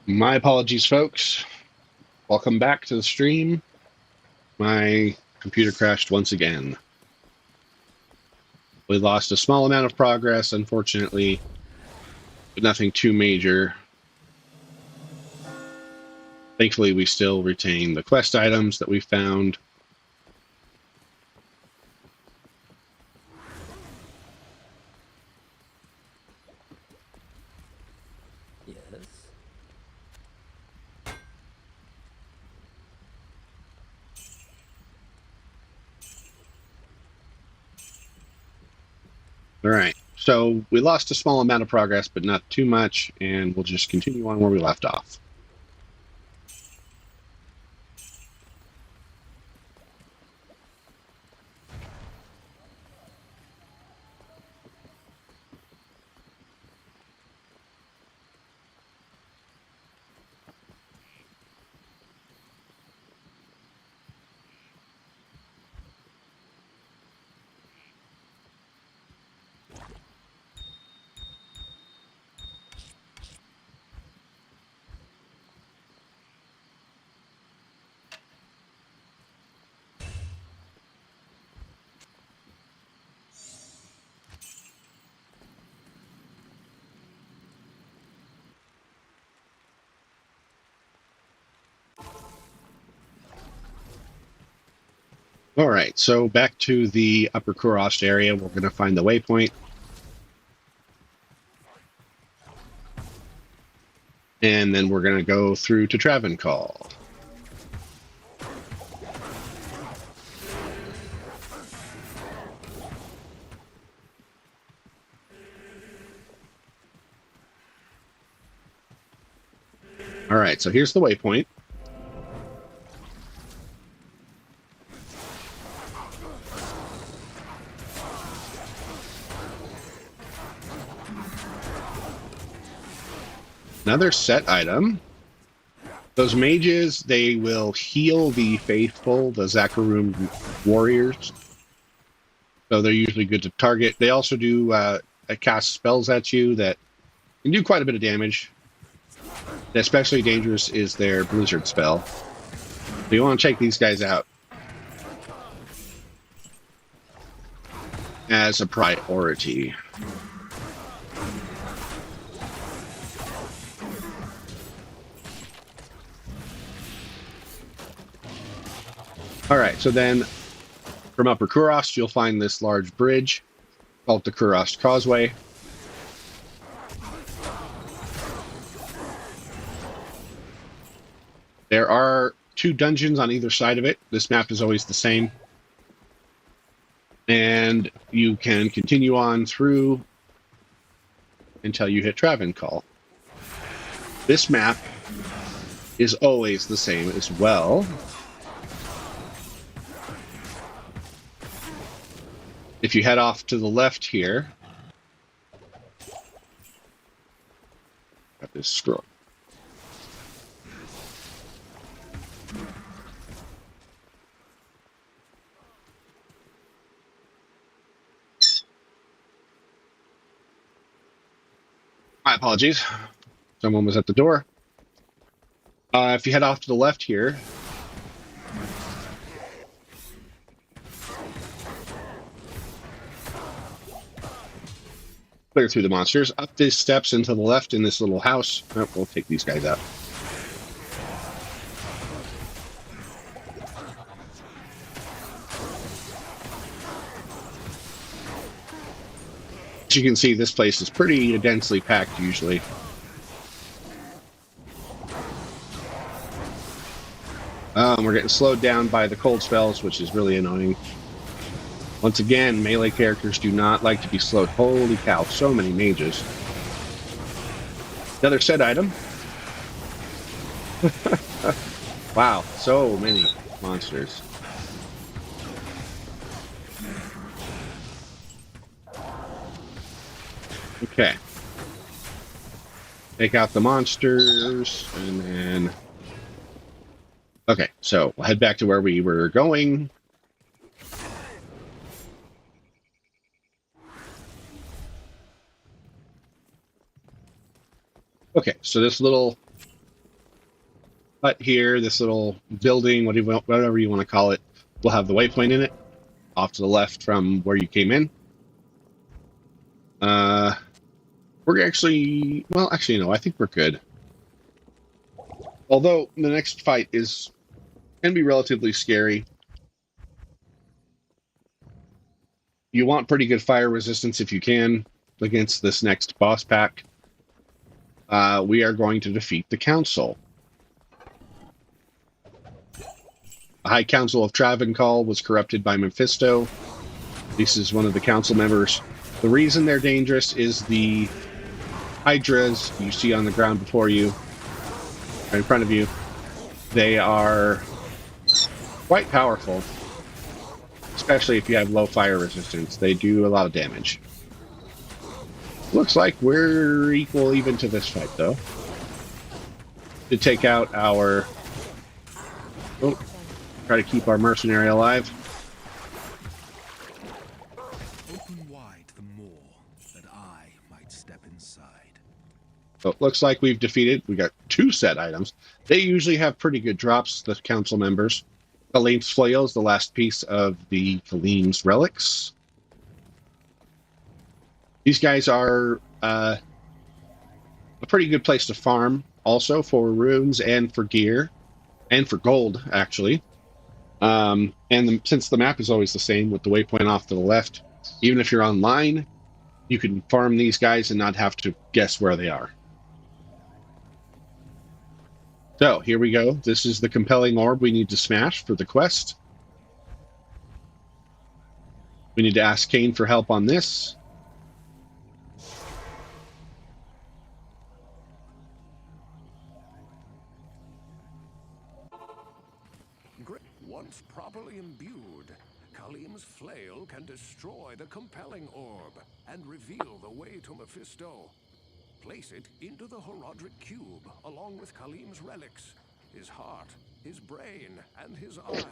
My apologies, folks. Welcome back to the stream. My computer crashed once again. We lost a small amount of progress, unfortunately, but nothing too major. Thankfully, we still retain the quest items that we found. Yes. All right. So we lost a small amount of progress, but not too much, and we'll just continue on where we left off. All right, so back to the Upper Kurost area. We're going to find the waypoint. And then we're going to go through to Travancore. All right, so here's the waypoint. Another set item. Those mages, they will heal the faithful, the Zakarum warriors. So they're usually good to target. They also do cast spells at you that can do quite a bit of damage. Especially dangerous is their blizzard spell. So you want to check these guys out as a priority. All right, so then from Upper Kurost, you'll find this large bridge called the Kurost Causeway. There are 2 dungeons on either side of it. This map is always the same. And you can continue on through until you hit Travancore. This map is always the same as well. If you head off to the left here, got this scroll. My apologies. Someone was at the door. If you head off to the left here, clear through the monsters. Up these steps into the left in this little house. Oh, we'll take these guys out. As you can see, this place is pretty densely packed usually. We're getting slowed down by the cold spells, which is really annoying. Once again, melee characters do not like to be slowed. Holy cow, so many mages. Another set item. Wow, so many monsters. Okay. Take out the monsters, and then... Okay, so we'll head back to where we were going. Okay, so this little But here, this little building, whatever you want to call it, will have the waypoint in it, off to the left from where you came in. We're actually, well, actually, no, I think we're good. Although the next fight can be relatively scary. You want pretty good fire resistance if you can against this next boss pack. We are going to defeat the Council. The High Council of Travancore was corrupted by Mephisto. This is one of the council members. The reason they're dangerous is the Hydras you see on the ground before you, or in front of you. They are quite powerful, especially if you have low fire resistance. They do a lot of damage. Looks like we're equal even to this fight, though. To take out our... Oh, try to keep our mercenary alive. Open wide the more that I might step inside. So it looks like we've defeated... We got 2 set items. They usually have pretty good drops, the council members. Khalim's Flail is the last piece of the Khalim's relics. These guys are a pretty good place to farm, also for runes and for gear, and for gold, actually. Since the map is always the same with the waypoint off to the left, even if you're online, you can farm these guys and not have to guess where they are. So, here we go. This is the compelling orb we need to smash for the quest. We need to ask Cain for help on this. Once properly imbued, Khalim's flail can destroy the compelling orb and reveal the way to Mephisto. Place it into the Horadric cube along with Khalim's relics, his heart, his brain, and his eye.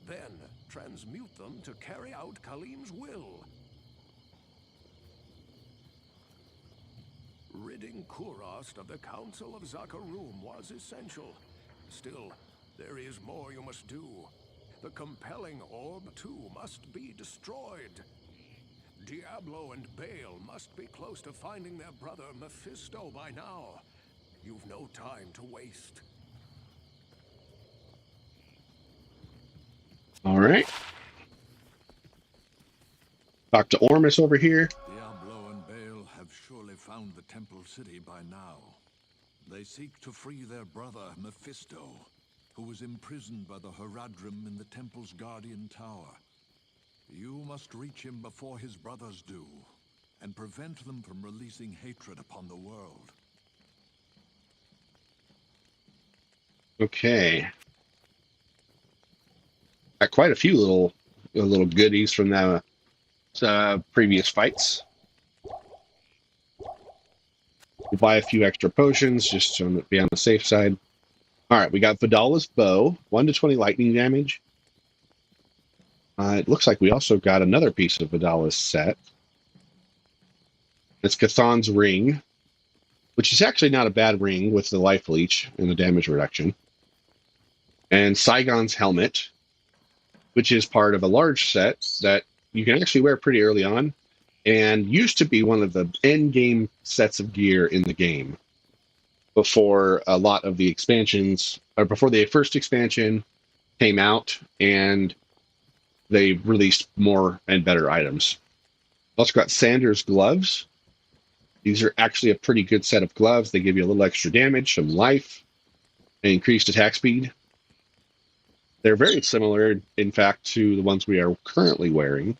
Then transmute them to carry out Khalim's will. Ridding Kurast of the Council of Zakarum was essential. Still, there is more you must do. The compelling orb, too, must be destroyed. Diablo and Baal must be close to finding their brother Mephisto by now. You've no time to waste. All right. Dr. Ormus over here. Diablo and Baal have surely found the temple city by now. They seek to free their brother Mephisto, who was imprisoned by the Horadrim in the temple's guardian tower. You must reach him before his brothers do, and prevent them from releasing hatred upon the world. Okay. Got quite a few little goodies from the previous fights. We'll buy a few extra potions just to be on the safe side. All right, we got Vidala's bow, 1 to 20 lightning damage. It looks like we also got another piece of Vidala's set. It's Cathan's ring, which is actually not a bad ring with the life leech and the damage reduction. And Saigon's helmet, which is part of a large set that you can actually wear pretty early on, and used to be one of the end-game sets of gear in the game before a lot of the expansions, or before the first expansion came out, and they released more and better items. Also got Sanders gloves. These are actually a pretty good set of gloves. They give you a little extra damage, some life, and increased attack speed. They're very similar, in fact, to the ones we are currently wearing.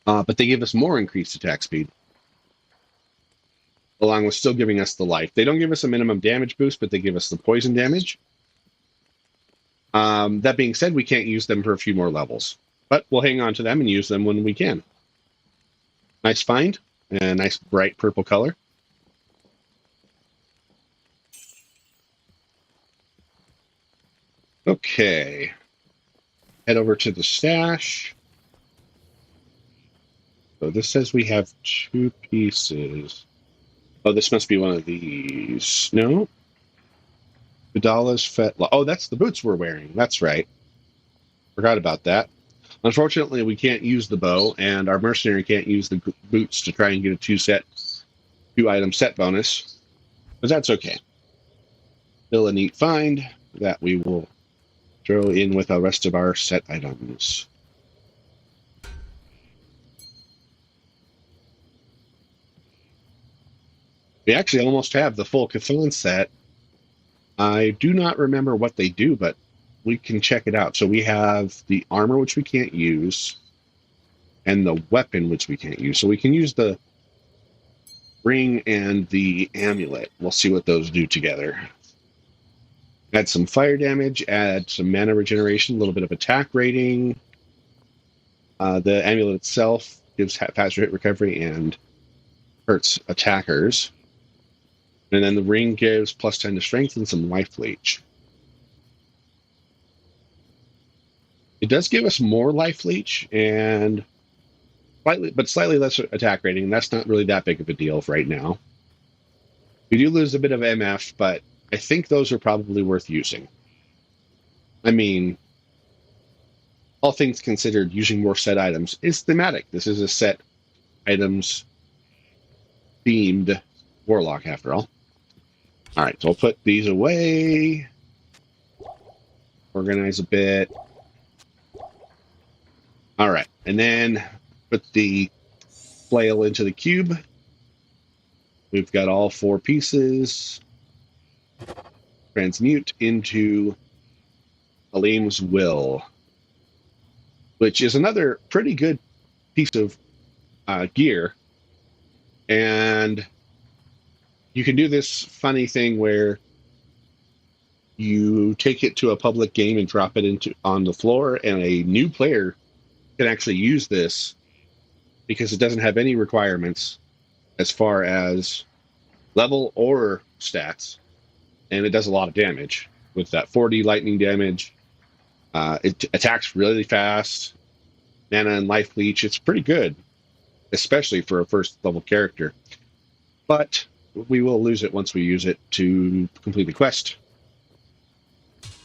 But they give us more increased attack speed, along with still giving us the life. They don't give us a minimum damage boost, but they give us the poison damage. That being said, we can't use them for a few more levels, but we'll hang on to them and use them when we can. Nice find, and a nice bright purple color. Okay. Head over to the stash. So this says we have 2 pieces. Oh, this must be one of these. No? Vidala's Fetla. Oh, that's the boots we're wearing. That's right. Forgot about that. Unfortunately, we can't use the bow, and our mercenary can't use the boots to try and get a two item set bonus. But that's okay. Still a neat find that we will throw in with the rest of our set items. We actually almost have the full Chthon set. I do not remember what they do, but we can check it out. So we have the armor, which we can't use, and the weapon, which we can't use. So we can use the ring and the amulet. We'll see what those do together. Add some fire damage, add some mana regeneration, a little bit of attack rating. The amulet itself gives faster hit recovery and hurts attackers. And then the ring gives plus 10 to strength and some life leech. It does give us more life leech and slightly less attack rating. That's not really that big of a deal right now. We do lose a bit of MF, but I think those are probably worth using. I mean, all things considered, using more set items is thematic. This is a set items themed Warlock, after all. All right, so I'll put these away. Organize a bit. All right, and then put the flail into the cube. We've got all 4 pieces. Transmute into Halim's Will, which is another pretty good piece of gear. And you can do this funny thing where you take it to a public game and drop it on the floor, and a new player can actually use this because it doesn't have any requirements as far as level or stats, and it does a lot of damage with that 40 lightning damage. It attacks really fast, mana and life leech. It's pretty good, especially for a first level character, but we will lose it once we use it to complete the quest.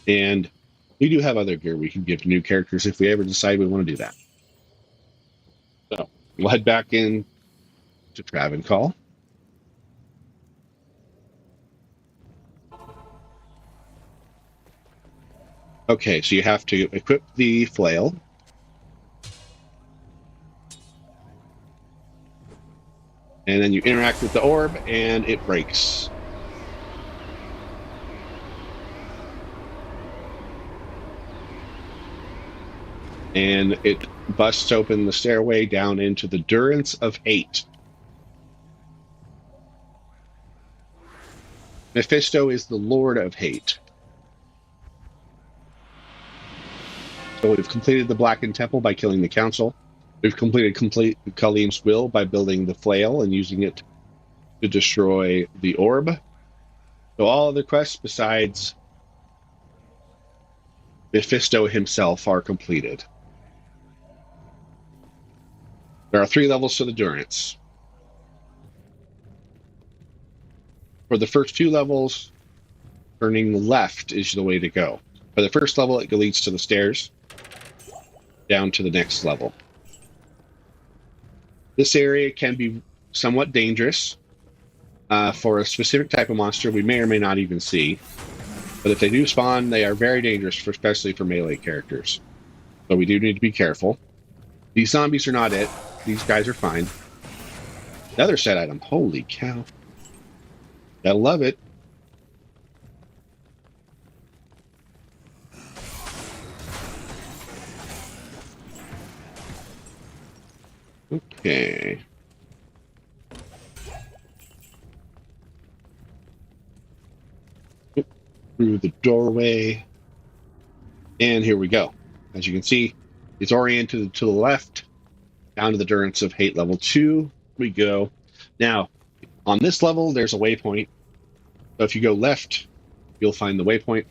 And we do have other gear we can give to new characters if we ever decide we want to do that. So we'll head back in to Travancore. Okay, so you have to equip the flail. And then you interact with the orb, and it breaks. And it busts open the stairway down into the Durance of Hate. Mephisto is the Lord of Hate. So we've completed the Blackened Temple by killing the Council. We've completed Halim's Will by building the flail and using it to destroy the orb. So all other quests besides Mephisto himself are completed. There are 3 levels to the Durance. For the first 2 levels, turning left is the way to go. For the first level, it leads to the stairs, down to the next level. This area can be somewhat dangerous for a specific type of monster we may or may not even see. But if they do spawn, they are very dangerous, especially for melee characters. So we do need to be careful. These zombies are not it. These guys are fine. Another set item. Holy cow. Gotta love it. Okay. Through the doorway. And here we go. As you can see, it's oriented to the left. Down to the Durance of Hate level 2 we go. Now, on this level, there's a waypoint. So if you go left, you'll find the waypoint.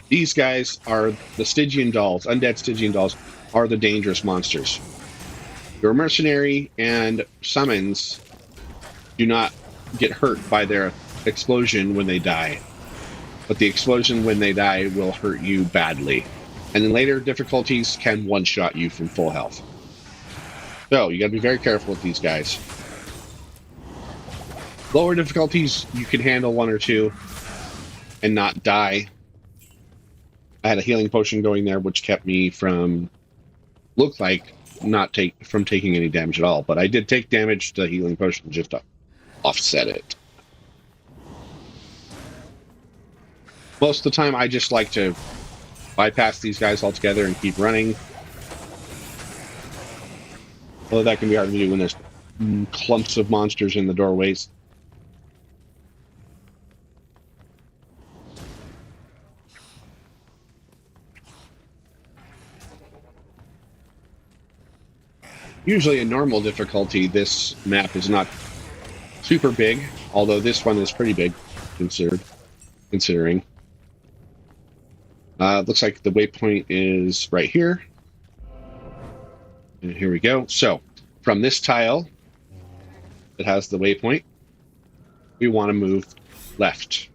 These guys are the Stygian dolls, undead Stygian dolls. are the dangerous monsters. Your mercenary and summons do not get hurt by their explosion when they die, but the explosion when they die will hurt you badly. And then later difficulties can one-shot you from full health. So you got to be very careful with these guys. Lower difficulties, you can handle one or two and not die. I had a healing potion going there, which kept me from, looked like, from taking any damage at all. But I did take damage to the healing potion just to offset it. Most of the time, I just like to bypass these guys altogether and keep running. Although that can be hard to do when there's clumps of monsters in the doorways. Usually in normal difficulty, this map is not super big, although this one is pretty big, considering. Looks like the waypoint is right here. And here we go. So, from this tile that has the waypoint, we want to move left.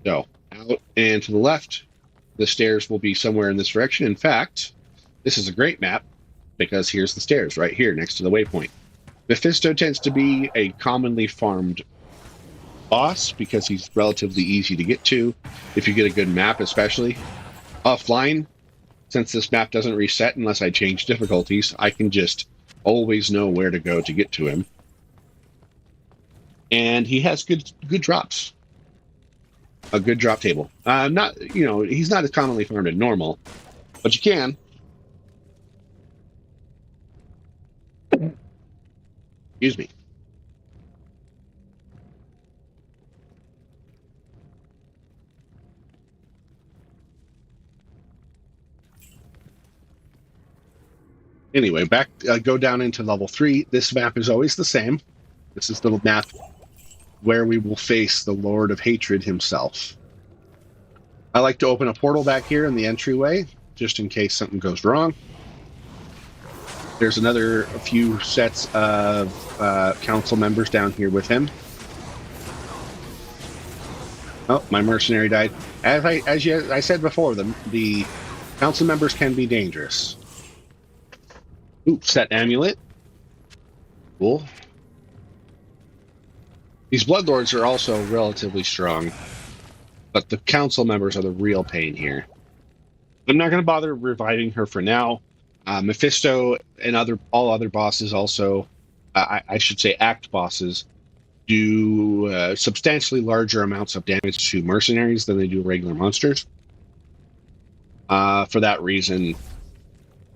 So, out and to the left, the stairs will be somewhere in this direction. In fact, this is a great map because here's the stairs right here next to the waypoint. Mephisto tends to be a commonly farmed boss because he's relatively easy to get to if you get a good map, especially. Offline, since this map doesn't reset unless I change difficulties, I can just always know where to go to get to him. And he has good drops. A good drop table. He's not as commonly farmed as normal, but you can. Excuse me. Anyway, go down into level 3. This map is always the same. This is the map where we will face the Lord of Hatred himself. I like to open a portal back here in the entryway, just in case something goes wrong. There's a few sets of council members down here with him. Oh, my mercenary died. As I said before, the council members can be dangerous. Ooh, set amulet. Cool. These bloodlords are also relatively strong, but the council members are the real pain here. I'm not going to bother reviving her for now. Mephisto and all other bosses also, I should say act bosses, do substantially larger amounts of damage to mercenaries than they do regular monsters. For that reason,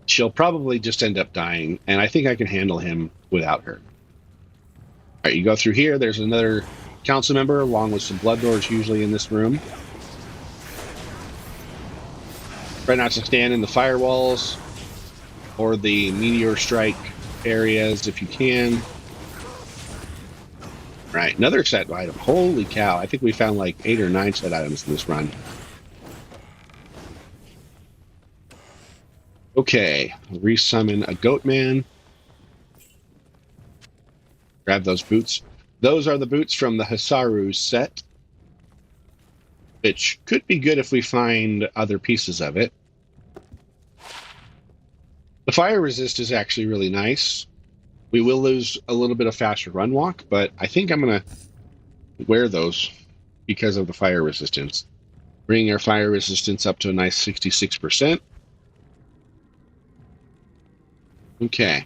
she'll probably just end up dying, and I think I can handle him without her. All right, you go through here. There's another council member along with some bloodlords usually in this room. Try not to stand in the firewalls or the meteor strike areas if you can. Right, another set item. Holy cow, I think we found like 8 or 9 set items in this run. Okay, resummon a goat man. Grab those boots. Those are the boots from the Hisaru set, which could be good if we find other pieces of it. The fire resist is actually really nice. We will lose a little bit of faster run walk, but I think I'm going to wear those because of the fire resistance. Bringing our fire resistance up to a nice 66%. Okay.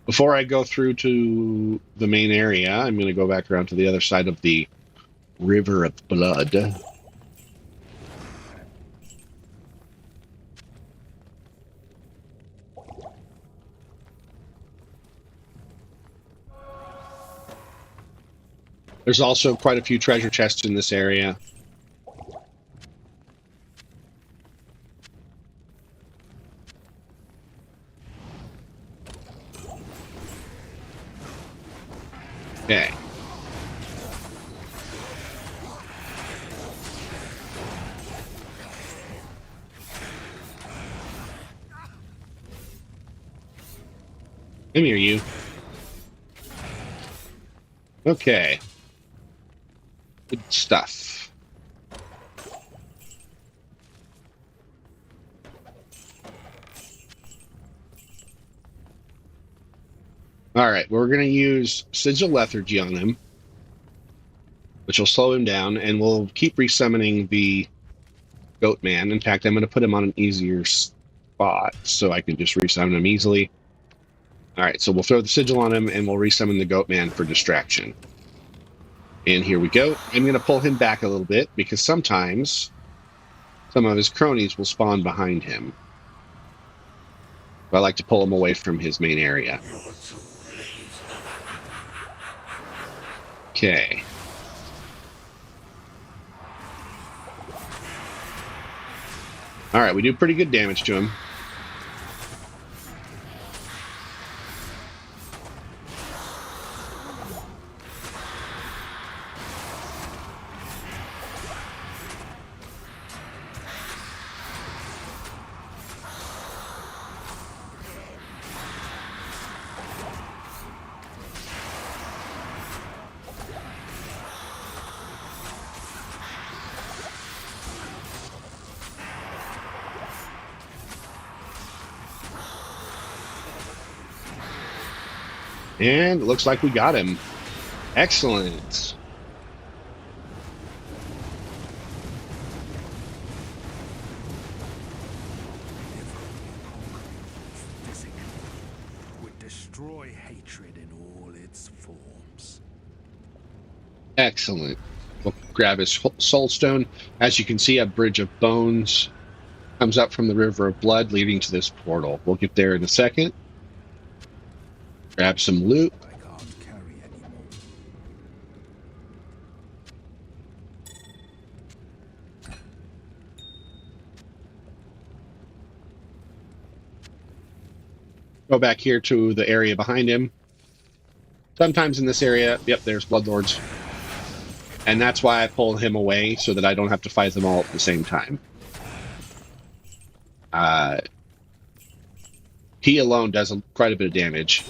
Before I go through to the main area, I'm going to go back around to the other side of the River of Blood. There's also quite a few treasure chests in this area. Okay. Come here, you. Okay. Good stuff. Alright, we're going to use Sigil Lethargy on him, which will slow him down, and we'll keep resummoning the Goat Man. In fact, I'm going to put him on an easier spot so I can just resummon him easily. Alright, so we'll throw the Sigil on him, and we'll resummon the Goat Man for distraction. And here we go. I'm going to pull him back a little bit, because sometimes some of his cronies will spawn behind him. I like to pull him away from his main area. Okay. Alright, we do pretty good damage to him. And it looks like we got him. Excellent. Would destroy hatred in all its forms. Excellent. We'll grab his soul stone. As you can see, a bridge of bones comes up from the river of blood leading to this portal. We'll get there in a second. Grab some loot. I can't carry anymore. Go back here to the area behind him. Sometimes in this area, yep, there's Bloodlords. And that's why I pull him away, so that I don't have to fight them all at the same time. He alone does quite a bit of damage,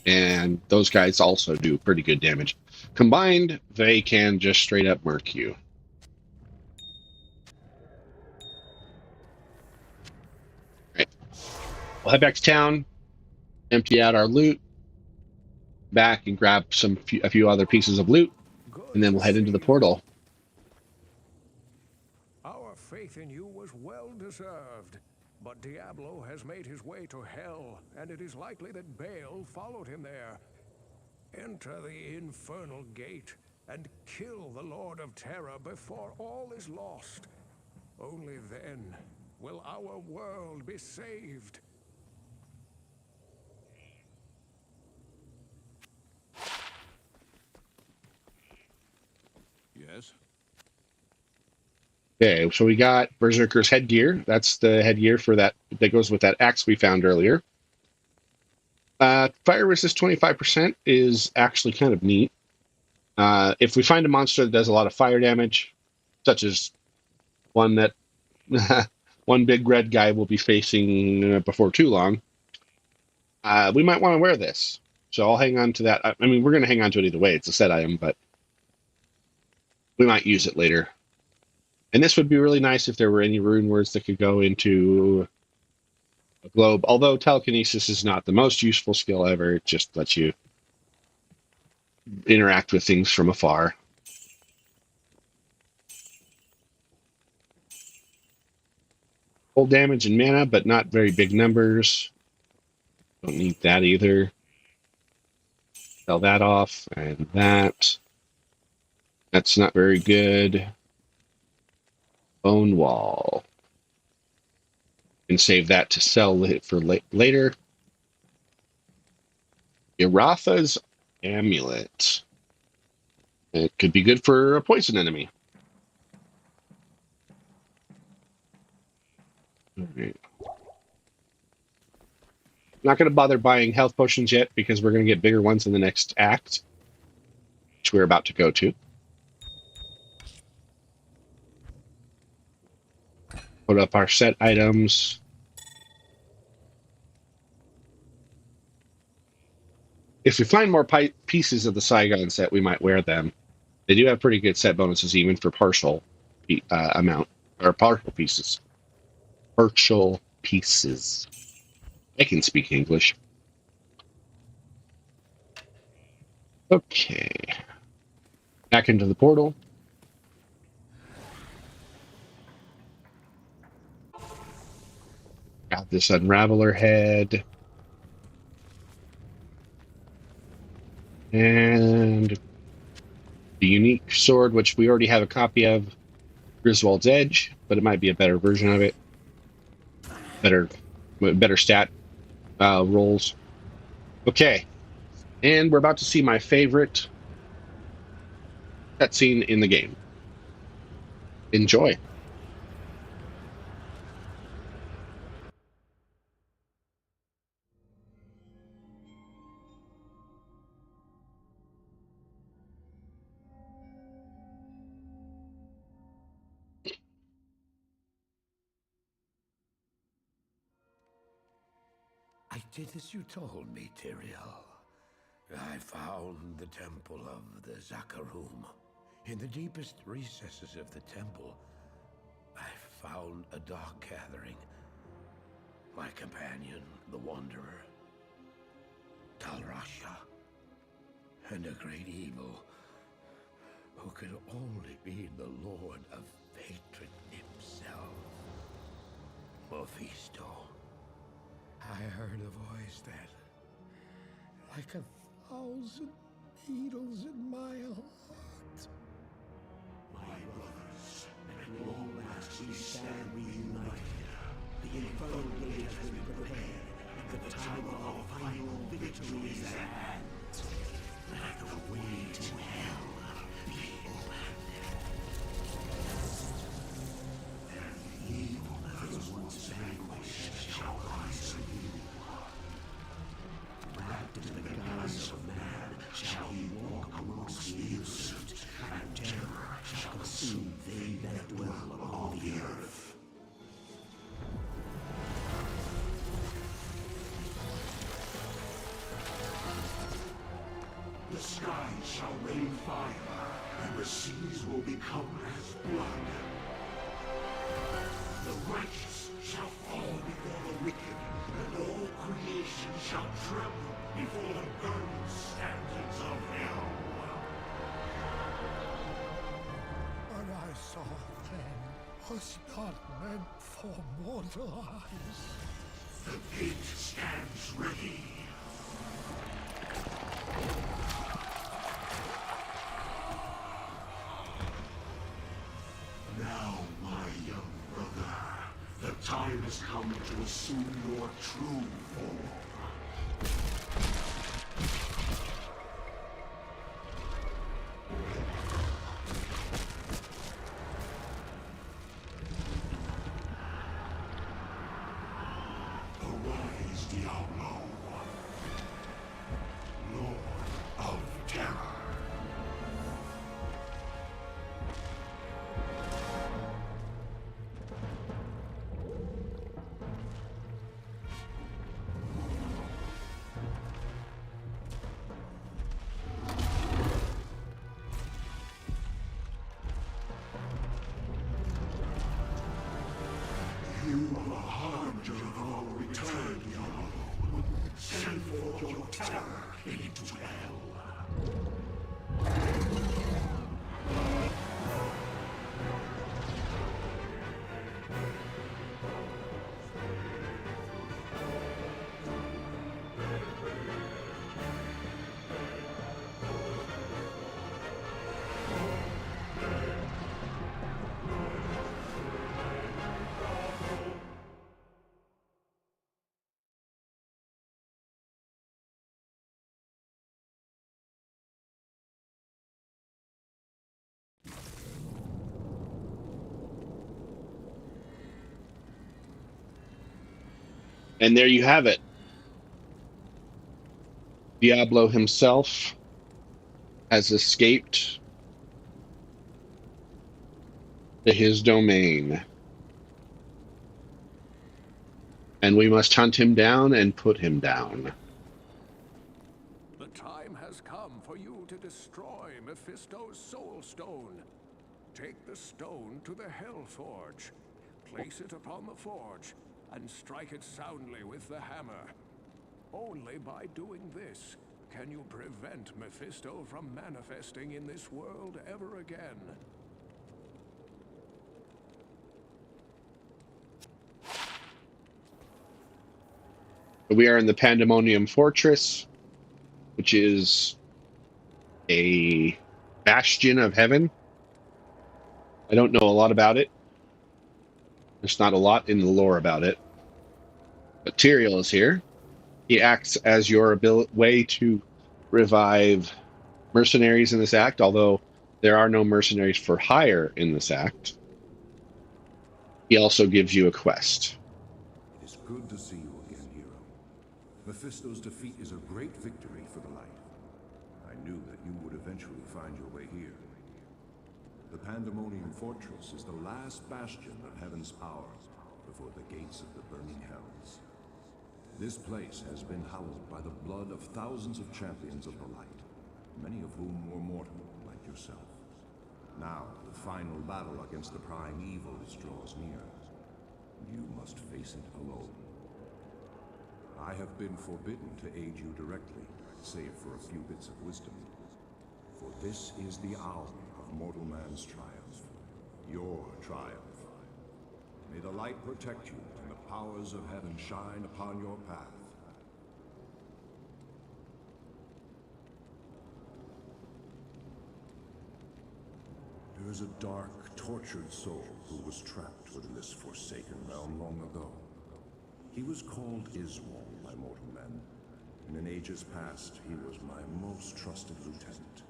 and those guys also do pretty good damage. Combined, they can just straight up murk you. Right. We'll head back to town, empty out our loot, back and grab a few other pieces of loot, and then we'll head into the portal. Our faith in you was well deserved, but Diablo has made his way to Hell, and it is likely that Baal followed him there. Enter the infernal gate and kill the Lord of Terror before all is lost. Only then will our world be saved. Yes? Okay, so we got Berserker's headgear. That's the headgear for that goes with that axe we found earlier. Fire resist 25% is actually kind of neat. If we find a monster that does a lot of fire damage, such as one that one big red guy will be facing before too long, we might want to wear this. So I'll hang on to that. I mean, we're going to hang on to it either way. It's a set item, but we might use it later. And this would be really nice if there were any rune words that could go into a globe. Although telekinesis is not the most useful skill ever, it just lets you interact with things from afar. Full damage and mana, but not very big numbers. Don't need that either. Sell that off, and that. That's not very good. Bone Wall. And save that to sell for later. Iratha's Amulet. It could be good for a poison enemy. Alright. Not going to bother buying health potions yet because we're going to get bigger ones in the next act, which we're about to go to. Put up our set items. If we find more pieces of the Saigon set, we might wear them. They do have pretty good set bonuses, even for partial amount or partial pieces. Partial pieces. I can speak English. Okay. Back into the portal. Got this Unraveler head. And the unique sword, which we already have a copy of, Griswold's Edge, but it might be a better version of it. Better stat rolls. Okay. And we're about to see my favorite cutscene in the game. Enjoy. I did as you told me, Tyrael. I found the temple of the Zakarum. In the deepest recesses of the temple, I found a dark gathering. My companion, the Wanderer, Talrasha, and a great evil who could only be the Lord of Hatred himself, Mephisto. I heard a voice that, like 1,000 needles in my heart. My brothers, at long last we stand reunited. The infernal gate has been prepared, and the time of our final victory is at hand. Let the way to hell be opened. And the evil that was once vanquished shall rise anew. Wrapped in the guise of man shall he walk amongst the innocent, and terror shall consume they that dwell upon the earth. The skies shall rain fire, and the seas will become as blood. The righteous shall fall before the wicked, and all creation shall tremble before the burning standards of hell. What I saw then was not meant for mortal eyes. The gate stands ready. Now, my young brother, the time has come to assume your true form. Arise, Diablo, Lord of Terror. You are the harbinger of our return, Diablo. Send forth your terror into hell. And there you have it. Diablo himself has escaped to his domain. And we must hunt him down and put him down. The destroy Mephisto's soul stone. Take the stone to the Hell Forge. Place it upon the forge, and strike it soundly with the hammer. Only by doing this can you prevent Mephisto from manifesting in this world ever again. We are in the Pandemonium Fortress, which is a bastion of heaven. I don't know a lot about it. There's not a lot in the lore about it. But Tyrael is here. He acts as your way to revive mercenaries in this act, although there are no mercenaries for hire in this act. He also gives you a quest. It is good to see you again, hero. Mephisto's defeat is a great victory for the light. I knew that you would eventually find your way here. The Pandemonium Fortress is the last bastion of heaven's power before the gates of the burning hells. This place has been hallowed by the blood of thousands of champions of the light, many of whom were mortal, like yourself. Now, the final battle against the prime evils draws near. You must face it alone. I have been forbidden to aid you directly, save for a few bits of wisdom. For this is the hour of mortal man's triumph. Your triumph. May the light protect you, and the powers of heaven shine upon your path. There is a dark, tortured soul who was trapped within this forsaken realm long ago. He was called Iswal by mortal men, and in ages past, he was my most trusted lieutenant.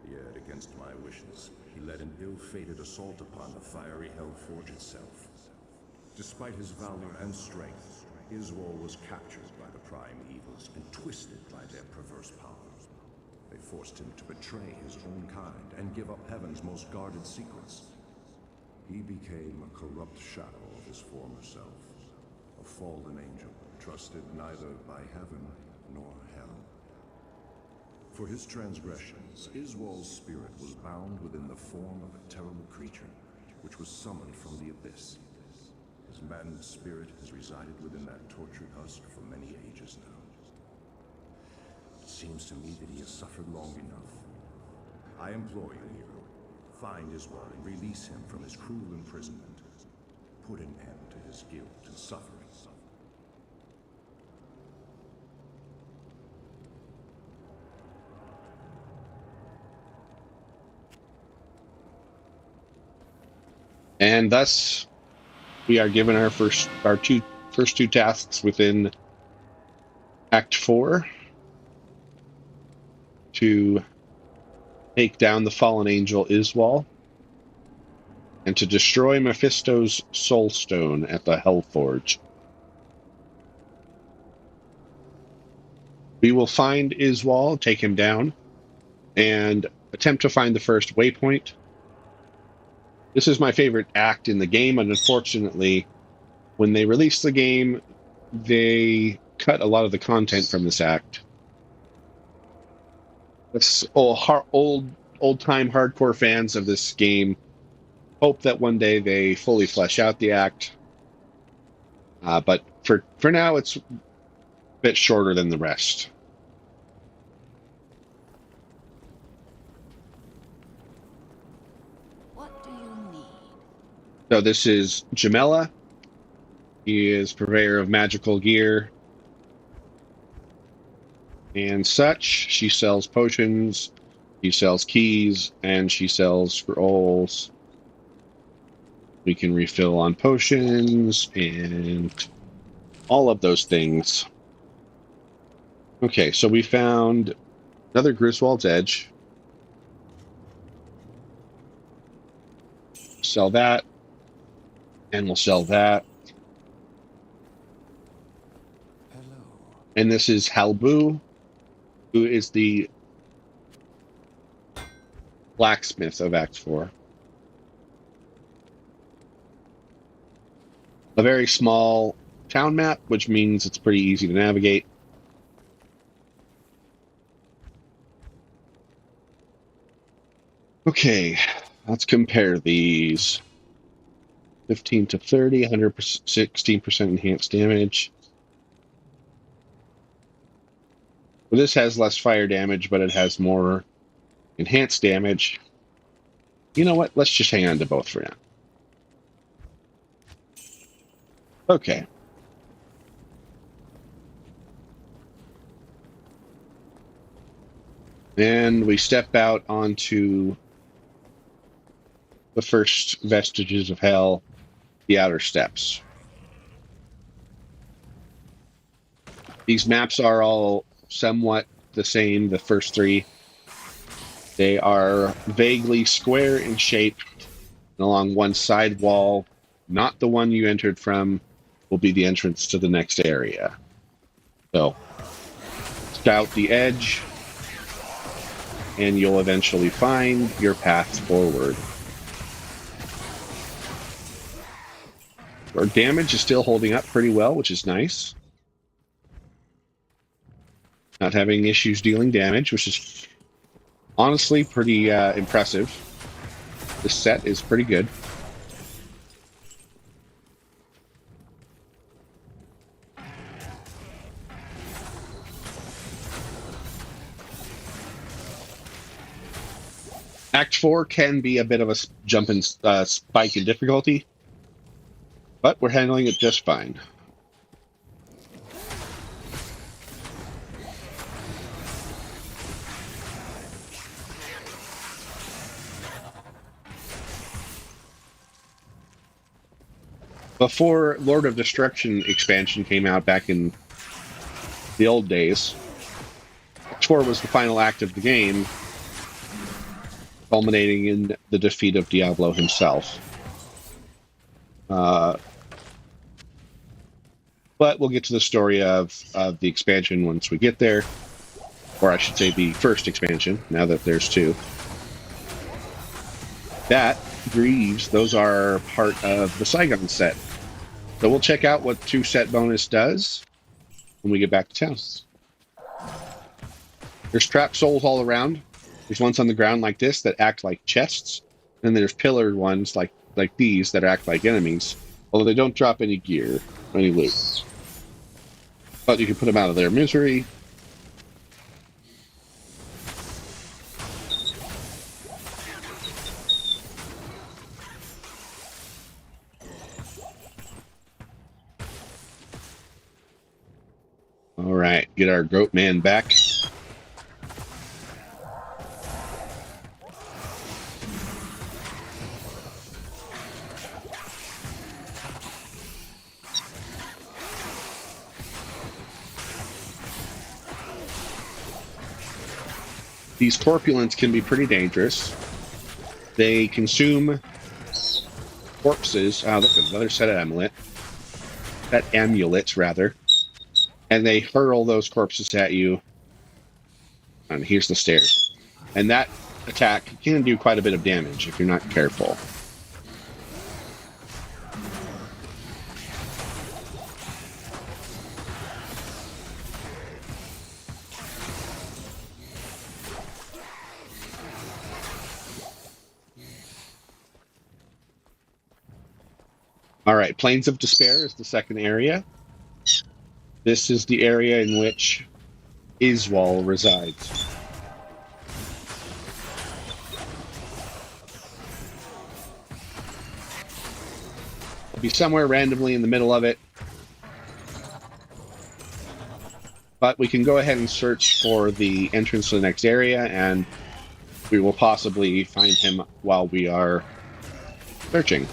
Yet, against my wishes, he led an ill-fated assault upon the fiery Hell Forge itself. Despite his valor and strength, Iswal was captured by the prime evils and twisted by their perverse power. They forced him to betray his own kind and give up heaven's most guarded secrets. He became a corrupt shadow of his former self, a fallen angel, trusted neither by heaven nor hell. For his transgressions, Iswal's spirit was bound within the form of a terrible creature, which was summoned from the abyss. His maddened spirit has resided within that tortured husk for many ages now. It seems to me that he has suffered long enough. I implore you, hero, find Iswal and release him from his cruel imprisonment. Put an end to his guilt and suffering. And thus, we are given our first two tasks within Act 4 to take down the fallen angel Iswal and to destroy Mephisto's soul stone at the Hell Forge. We will find Iswal, take him down, and attempt to find the first waypoint. This is my favorite act in the game, and unfortunately, when they released the game, they cut a lot of the content from this act. This old-time hardcore fans of this game hope that one day they fully flesh out the act. But for now, it's a bit shorter than the rest. What do you need? So this is Jamela. He is purveyor of magical gear and such. She sells potions, she sells keys, and she sells scrolls. We can refill on potions and all of those things. Okay, so we found another Griswold's Edge. Sell that, and we'll sell that. Hello. And this is Hell Baal, who is the blacksmith of Act 4. A very small town map, which means it's pretty easy to navigate. Okay, let's compare these. 15 to 30, 116% enhanced damage. Well, this has less fire damage, but it has more enhanced damage. You know what? Let's just hang on to both for now. Okay. And we step out onto the first vestiges of hell, the outer steps. These maps are all somewhat the same, the first three. They are vaguely square in shape, and along one side wall, not the one you entered from, will be the entrance to the next area. So, scout the edge, and you'll eventually find your path forward. Our damage is still holding up pretty well, which is nice. Not having issues dealing damage, which is honestly pretty impressive. This set is pretty good. Act 4 can be a bit of a jump and spike in difficulty, but we're handling it just fine. Before Lord of Destruction expansion came out back in the old days, Act 4 was the final act of the game, culminating in the defeat of Diablo himself. But we'll get to the story of the expansion once we get there. Or I should say the first expansion, now that there's two. That, Greaves, those are part of the Saigon set. So we'll check out what 2 set bonus does when we get back to town. There's trap souls all around. There's ones on the ground like this that act like chests. And there's pillared ones like these that act like enemies. Although they don't drop any gear or any loot. But you can put them out of their misery. All right, get our goat man back. These corpulents can be pretty dangerous. They consume corpses. Oh, look, another set of amulets, rather. And they hurl those corpses at you. And here's the stairs. And that attack can do quite a bit of damage if you're not careful. All right, Plains of Despair is the second area. This is the area in which Iswal resides. It'll be somewhere randomly in the middle of it. But we can go ahead and search for the entrance to the next area, and we will possibly find him while we are searching.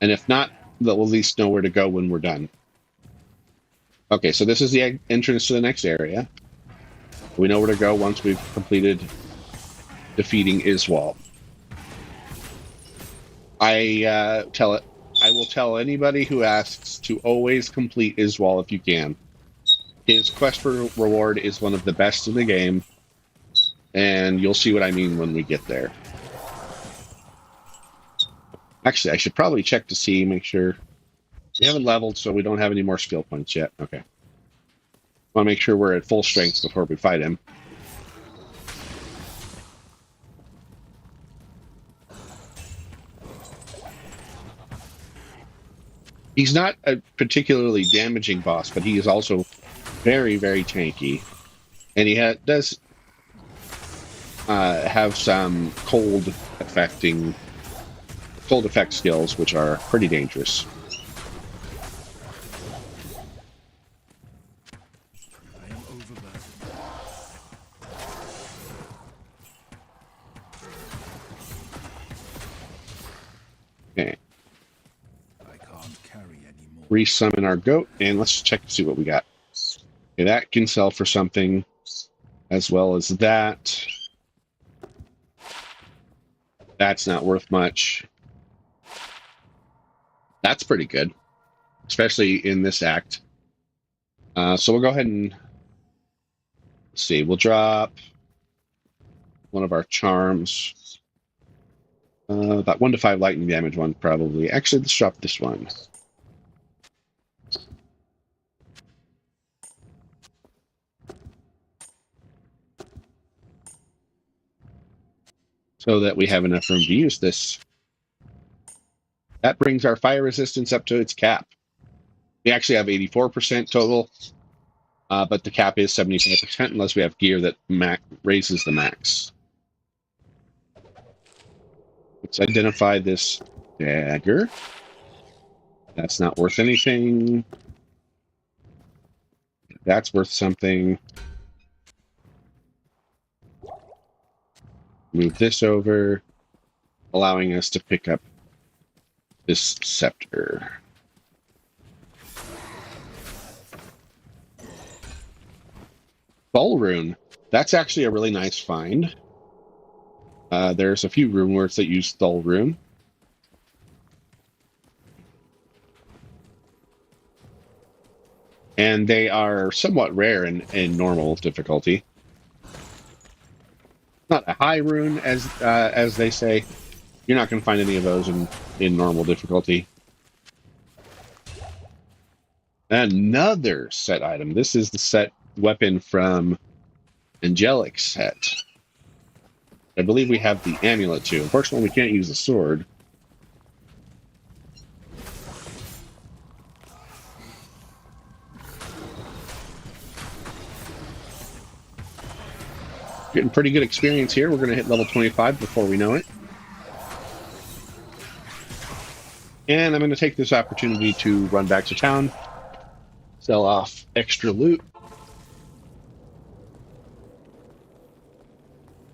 And if not, they'll at least know where to go when we're done. Okay, so this is the entrance to the next area. We know where to go once we've completed defeating Iswal. I will tell anybody who asks to always complete Iswal if you can. His quest for reward is one of the best in the game, and you'll see what I mean when we get there. Actually, I should probably check to see, make sure. We haven't leveled, so we don't have any more skill points yet. Okay. Want to make sure we're at full strength before we fight him. He's not a particularly damaging boss, but he is also very, very tanky. And he does have some cold effect skills, which are pretty dangerous. I am overburdened. Okay. I can't carry anymore. Resummon our goat, and let's check to see what we got. Okay, that can sell for something, as well as that. That's not worth much. That's pretty good, especially in this act. So we'll go ahead and see. We'll drop one of our charms. That 1 to 5 lightning damage one, probably. Actually, let's drop this one. So that we have enough room to use this. That brings our fire resistance up to its cap. We actually have 84% total, but the cap is 75% unless we have gear that raises the max. Let's identify this dagger. That's not worth anything. That's worth something. Move this over, allowing us to pick up this scepter. Ball rune. That's actually a really nice find. There's a few rune words that use Thull rune. And they are somewhat rare in normal difficulty. Not a high rune, as they say. You're not going to find any of those in normal difficulty. Another set item. This is the set weapon from Angelic set. I believe we have the amulet too. Unfortunately, we can't use the sword. Getting pretty good experience here. We're going to hit level 25 before we know it. And I'm going to take this opportunity to run back to town, sell off extra loot.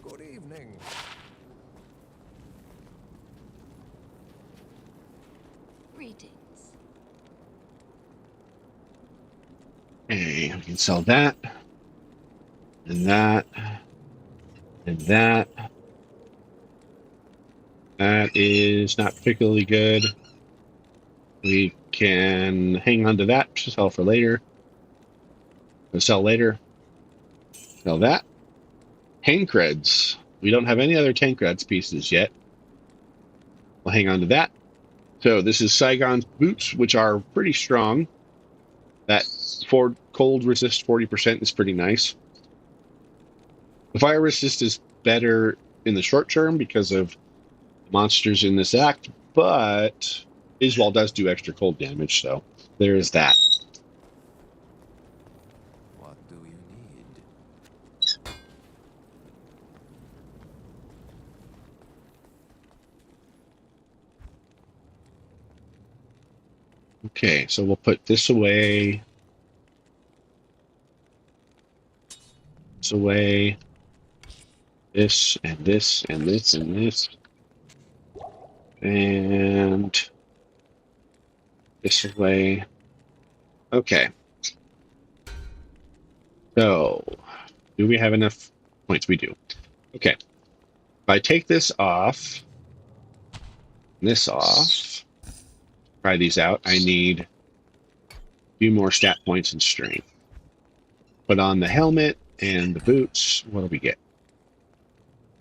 Good evening. Greetings. Okay, we can sell that, and that, and that. That is not particularly good. We can hang on to that to sell for later. We'll sell later. Sell that. Tankreds. We don't have any other Tankreds pieces yet. We'll hang on to that. So this is Saigon's boots, which are pretty strong. That for cold resist 40% is pretty nice. The fire resist is better in the short term because of monsters in this act, but Iswal does do extra cold damage, so there is that. What do you need? Okay, so we'll put this away. This away. This and this and this and this. And this away. Okay. So, do we have enough points? We do. Okay. If I take this off, this off, try these out, I need a few more stat points in strength. Put on the helmet and the boots. What do we get?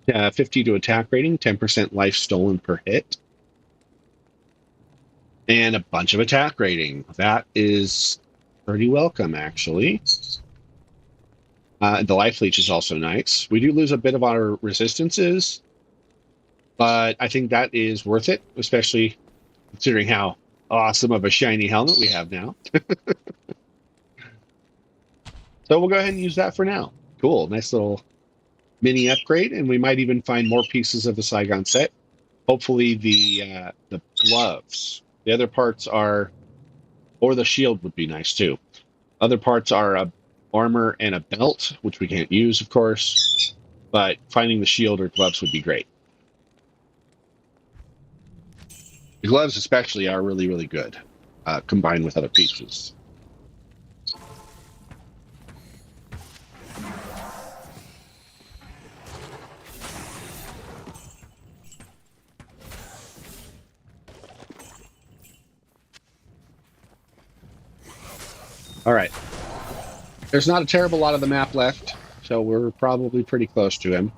50 to attack rating, 10% life stolen per hit. And a bunch of attack rating. That is pretty welcome, actually. The life leech is also nice. We do lose a bit of our resistances, but I think that is worth it, especially considering how awesome of a shiny helmet we have now. So we'll go ahead and use that for now. Cool. Nice little mini upgrade, and we might even find more pieces of the Saigon set. Hopefully the gloves. The other parts are, or the shield would be nice too. Other parts are a armor and a belt, which we can't use, of course, but finding the shield or gloves would be great. The gloves especially are really, really good, combined with other pieces. All right. There's not a terrible lot of the map left, so we're probably pretty close to him.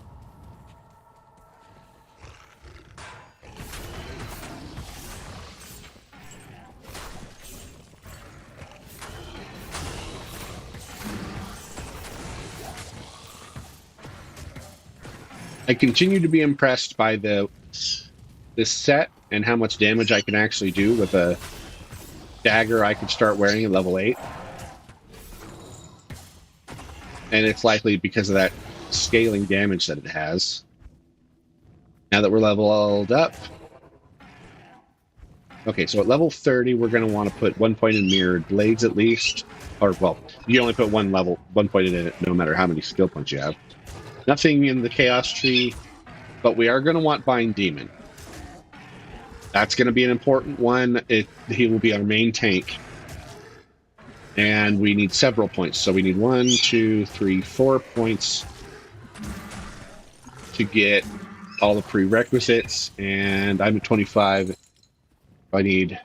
I continue to be impressed by this set and how much damage I can actually do with a dagger I could start wearing at level 8. And it's likely because of that scaling damage that it has. Now that we're leveled up. Okay, so at level 30, we're going to want to put 1 point in mirrored blades at least. Or, well, you only put 1 point in it, no matter how many skill points you have. Nothing in the Chaos Tree, but we are going to want Bind Demon. That's going to be an important one. He will be our main tank. And we need several points. So we need 1, 2, 3, 4 points to get all the prerequisites. And I'm at 25. I need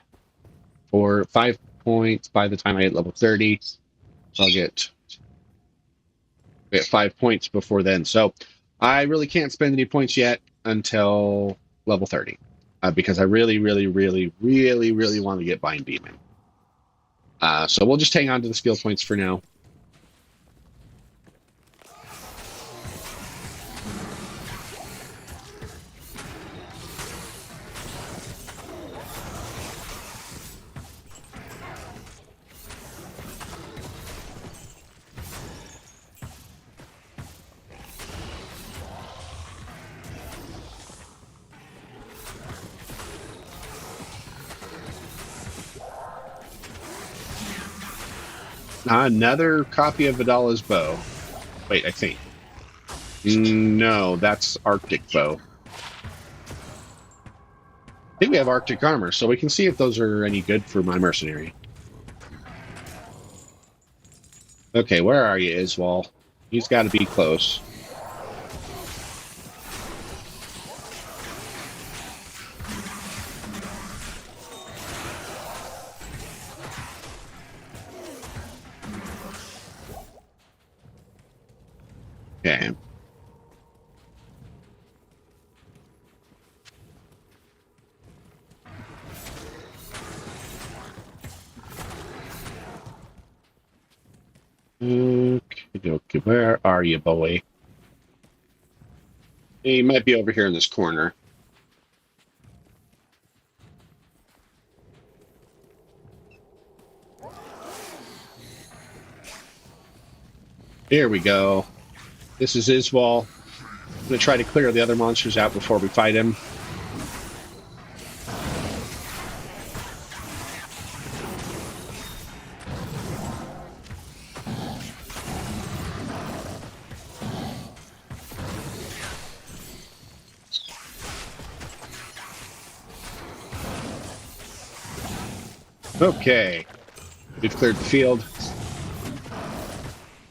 5 points by the time I hit level 30. So I'll get 5 points before then. So I really can't spend any points yet until level 30. Because I really, really, really, really, really want to get Bind Demon. So we'll just hang on to the skill points for now. Another copy of Vidala's bow. Wait, I think. No, that's Arctic bow. I think we have Arctic armor, so we can see if those are any good for my mercenary. Okay, where are you, Iswal? He's got to be close. Okay. Okay, where are you, boy? He might be over here in this corner. Here we go. This is Iswal. I'm going to try to clear the other monsters out before we fight him. Okay. We've cleared the field.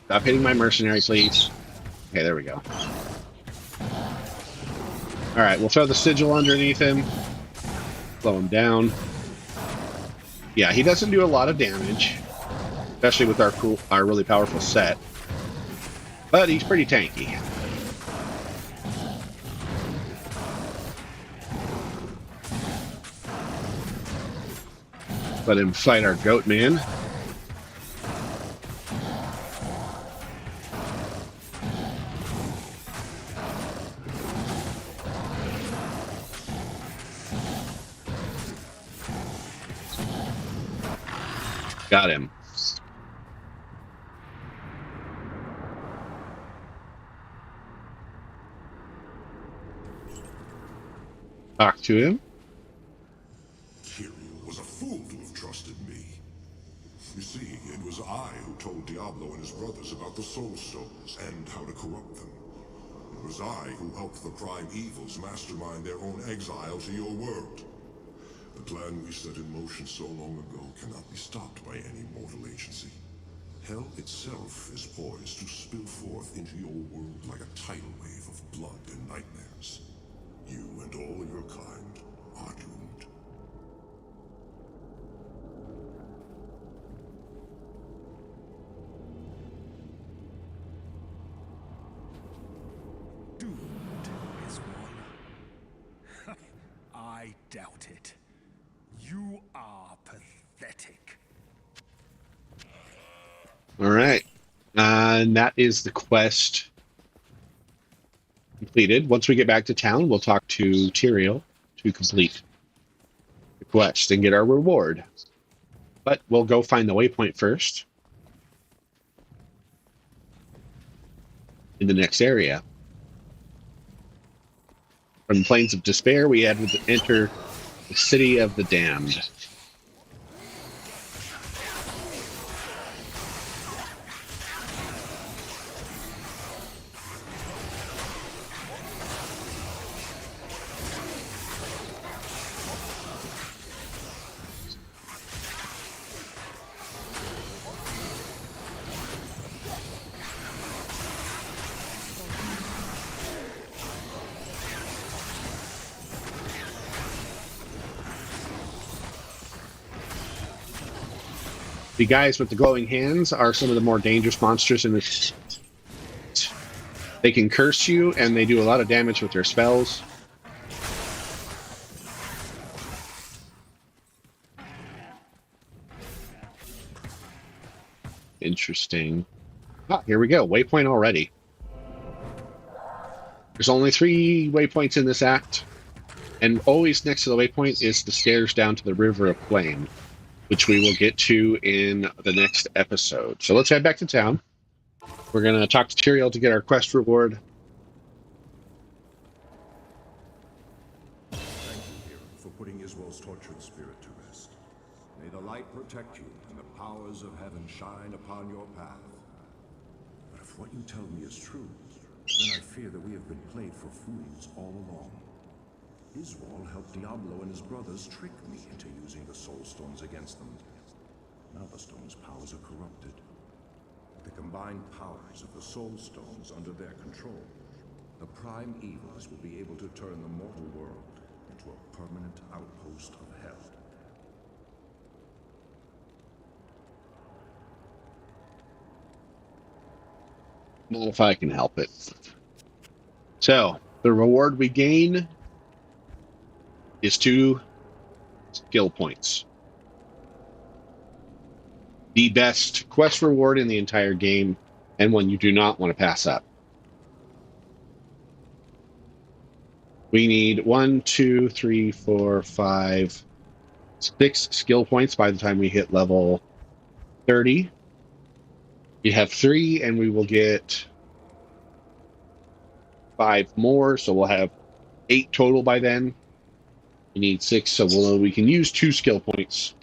Stop hitting my mercenary, please. Okay, there we go. Alright, we'll throw the sigil underneath him. Slow him down. Yeah, he doesn't do a lot of damage. Especially with our really powerful set. But he's pretty tanky. Let him fight our goat man. Got him. Talk to him. Tyrael was a fool to have trusted me. You see, it was I who told Diablo and his brothers about the Soul Stones and how to corrupt them. It was I who helped the Prime Evils mastermind their own exile to your world. The plan we set in motion so long ago cannot be stopped by any mortal agency. Hell itself is poised to spill forth into your world like a tidal wave of blood and nightmares. You and all your kind are doomed. Doomed is one. I doubt it. You are pathetic. All right. And that is the quest completed. Once we get back to town, we'll talk to Tyrael to complete the quest and get our reward. But we'll go find the waypoint first in the next area. From the Plains of Despair, we had to enter the City of the Damned. The guys with the glowing hands are some of the more dangerous monsters in this. They can curse you, and they do a lot of damage with their spells. Interesting. Ah, here we go. Waypoint already. There's only 3 waypoints in this act, and always next to the waypoint is the stairs down to the River of Flame, which we will get to in the next episode. So let's head back to town. We're going to talk to Tyrael to get our quest reward. Thank you, hero, for putting Iswell's tortured spirit to rest. May the light protect you and the powers of heaven shine upon your path. But if what you tell me is true, then I fear that we have been played for fools all along. Iswell helped Diablo and his brothers trick me into using the Soul Stones against them. Now the Stones' powers are corrupted. The combined powers of the Soul Stones under their control, the Prime Evils will be able to turn the mortal world into a permanent outpost of hell. Not if I can help it. So, the reward we gain is 2 skill points. The best quest reward in the entire game, and one you do not want to pass up. We need 1, 2, 3, 4, 5, 6 skill points by the time we hit level 30. We have 3, and we will get 5 more, so we'll have 8 total by then. We need 6, so we can use 2 skill points.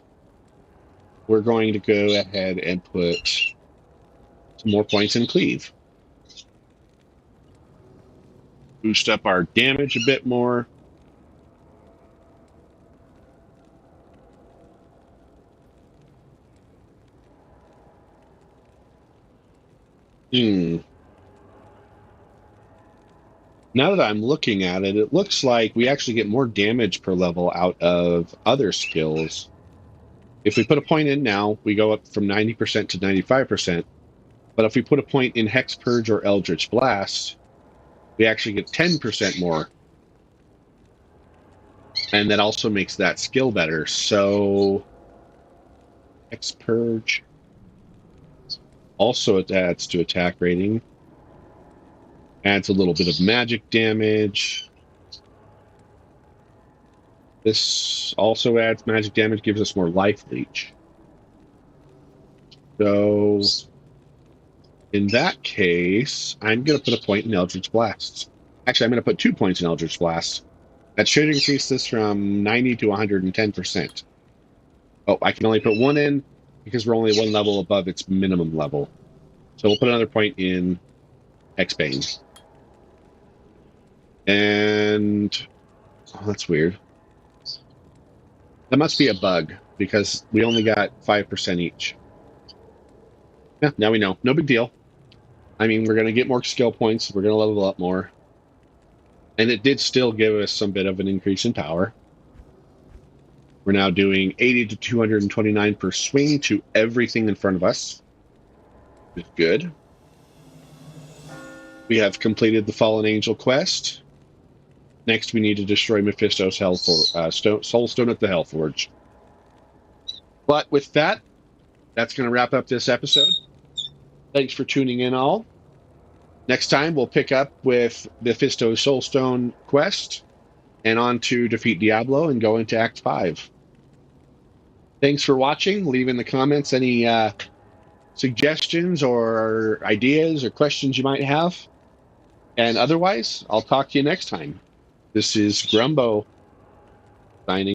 We're going to go ahead and put some more points in Cleave. Boost up our damage a bit more. Now that I'm looking at it, it looks like we actually get more damage per level out of other skills. If we put a point in now, we go up from 90% to 95%. But if we put a point in Hex Purge or Eldritch Blast, we actually get 10% more. And that also makes that skill better. So, Hex Purge. Also, it adds to attack rating. Adds a little bit of magic damage. This also adds magic damage, gives us more life leech. So, in that case, I'm going to put a point in Eldritch Blast. Actually, I'm going to put 2 points in Eldritch Blast. That should increase this from 90 to 110%. Oh, I can only put 1 in because we're only 1 level above its minimum level. So we'll put another point in X-Bane. And... oh, that's weird. That must be a bug, because we only got 5% each. Yeah, now we know. No big deal. I mean, we're going to get more skill points. We're going to level up more. And it did still give us some bit of an increase in power. We're now doing 80 to 229 per swing to everything in front of us. It's good. We have completed the Fallen Angel quest. Next, we need to destroy Mephisto's Soul Stone at the Hellforge. But with that, that's going to wrap up this episode. Thanks for tuning in, all. Next time, we'll pick up with Mephisto's Soulstone quest and on to defeat Diablo and go into Act 5. Thanks for watching. Leave in the comments any suggestions or ideas or questions you might have. And otherwise, I'll talk to you next time. This is Grumbo signing.